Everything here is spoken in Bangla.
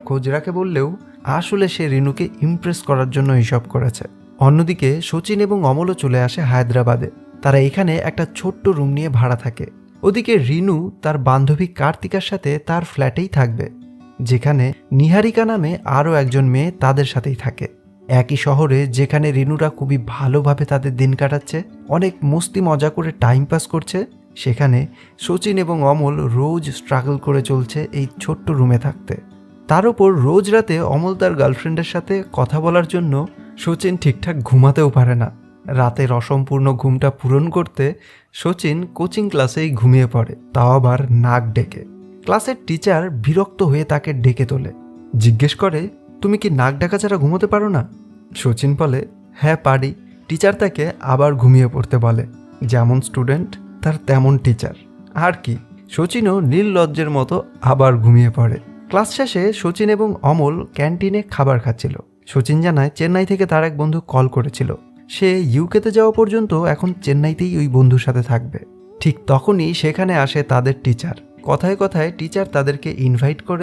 খোঁজ রাখে বললেও আসলে সে রিনুকে ইমপ্রেস করার জন্য এইসব করেছে। অন্যদিকে শচীন এবং অমলও চলে আসে হায়দ্রাবাদে। তারা এখানে একটা ছোট্ট রুম নিয়ে ভাড়া থাকে। ওদিকে রিনু তার বান্ধবী কার্তিকার সাথে তার ফ্ল্যাটেই থাকবে, যেখানে নিহারিকা নামে আরও একজন মেয়ে তাদের সাথেই থাকে। একই শহরে যেখানে রিনুরা খুবই ভালোভাবে তাদের দিন কাটাচ্ছে, অনেক মস্তি মজা করে টাইম পাস করছে, সেখানে শচীন এবং অমল রোজ স্ট্রাগল করে চলছে এই ছোট্ট রুমে থাকতে। তার উপর রোজ রাতে অমল তার গার্লফ্রেন্ডের সাথে কথা বলার জন্য শচীন ঠিকঠাক ঘুমাতেও পারে না। রাতের অসম্পূর্ণ ঘুমটা পূরণ করতে শচীন কোচিং ক্লাসেই ঘুমিয়ে পড়ে, তাও আবার নাক ডেকে। ক্লাসের টিচার বিরক্ত হয়ে তাকে ডেকে তোলে, জিজ্ঞেস করে, তুমি কি নাক ডাকা ছাড়া ঘুমোতে পারো না? শচীন বলে, হ্যাঁ পারি। টিচার তাকে আবার ঘুমিয়ে পড়তে বলে। যেমন স্টুডেন্ট তার তেমন টিচার, আর কি। শচীনও নির্লজ্জের মতো আবার ঘুমিয়ে পড়ে। ক্লাস শেষে শচীন এবং অমল ক্যান্টিনে খাবার খাচ্ছিল। শচীন জানায় চেন্নাই থেকে তার এক বন্ধু কল করেছিল, সে ইউকেতে যাওয়া পর্যন্ত এখন চেন্নাইতেই ওই বন্ধুর সাথে থাকবে। ঠিক তখনই সেখানে আসে তাদের টিচার। কথায় কথায় টিচার তাদেরকে ইনভাইট করে